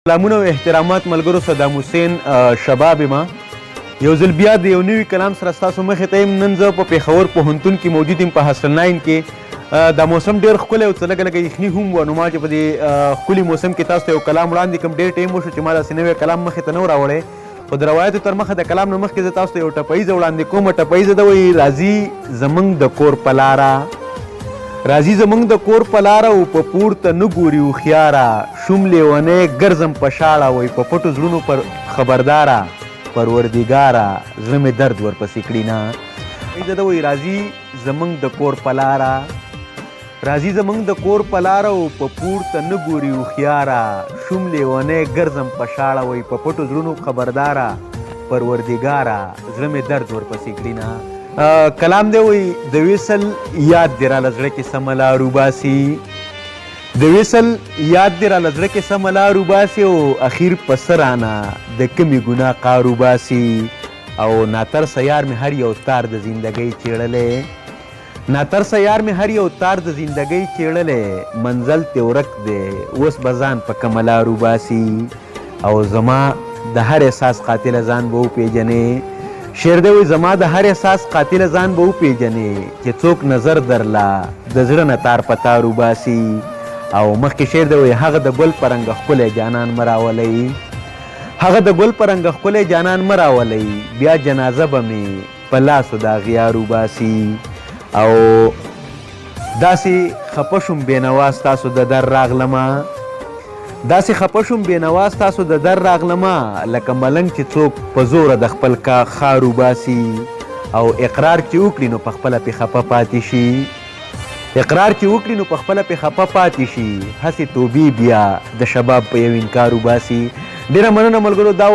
سلامونه او احترامات ملګرو صدام حسین شباب ما یو ځل بیا د یو نوي کلام سره ستاسو مخې ته یم. نن زه په پېښور پوهنتون کې موجود یم په هاسټل 9 کې. دا موسم ډېر ښکلی او څه لږه لږه یخني هم وه، نو ما چې په دې ښکلي موسم کې تاسو ته یو کلام وړاندې کړم. ډېر ټایم وشو چې ما داسې نوی کلام مخې ته نه و راوړی، خو د روایتو تر مخه د کلام نه مخکې زه تاسو ته یو ټپیزه وړاندې کوم. ټپیزه ده وایي راځي زموږ د کور په لاره، راځي زموږ د کور په لاره او په پورته نه ګوري هوښیاره، شوم لیونی ګرځم په شاړه وایي په پټو زړونو پر خبرداره، پروردګاره زړه مې درد ورپسې کړي نه. ده وایي راځي زموږ د کور په لاره، راځي زموږ د کور په لاره او په پورته نه ګوري هوښیاره، شوم لیونی ګرځم په شاړه وایي په پټو زړونو خبرداره، پروردګاره زړه مې درد ورپسې کړي نه. کلام دی وایي د وصل یاد دې راله زړه کې سمه لار وباسي، د وصل یاد دې راله زړه کې سمه لار وباسي، او اخیر په څه رانه د کمې ګناه قار وباسي، او ناترسه یار مې هر یو تار د زندګۍ چیړلی، ناترسه یار مې هر یو تار د زندګۍ چیړلی، منزل تې ورک دی اوس به ځان په کومه لار وباسي، او زما د هر احساس قاتله ځان به وپېژنې. شعر دی وایي زما د هر احساس قاتله ځان به وپېژنې، چې څوک نظر درله د زړه نه تار په تار وباسي. او مخکې شعر دی وایي هغه د ګل په رنګه ښکلی جانان مه راولئ، هغه د ګل په رنګه ښکلی جانان مه راولئ، بیا جنازه به مې په لاسو د اغیار وباسي. او داسې خفه شوم بېنوا ستاسو د در راغلمه، داسې خفه شوم بېنوا ستاسو د در راغلمه، لکه ملنګ چې څوک په زوره د خپل ښار وباسي، او اقرار چې وکړي نو په خپله پې خفه پاتې شي، اقرار چې وکړي نو په خپله پې خفه پاتې شي، هسې توبې بیا د شباب په یو انکار وباسي. ډېره مننه ملګرو، دا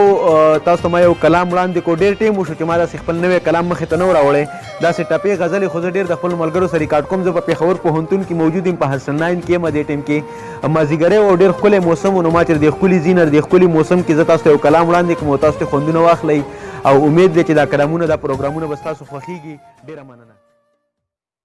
تاسو ته ما یو کلام وړاندې کړو. ډېر ټایم وشو چې ما داسې خپل نوی کلام مخې ته نه و راوړی. داسې ټپې غزلې خو زه ډېر د خپلو ملګرو سره ریکارډ کوم. زه په پېښور پوهنتون کې موجود یم، په هاسټل 9 کې یم. دې ټایم کې مازدیګری و او ډېر ښکلی موسم و، نو ما چې د دې ښکلي ځینه د دې ښکلي موسم کې زه تاسو ته یو کلام وړاندې کړم او تاسو ته خوندونه واخلئ، او امید دی چې دا کلامونه دا پروګرامونه به ستاسو خوښیږي. ډېره مننه.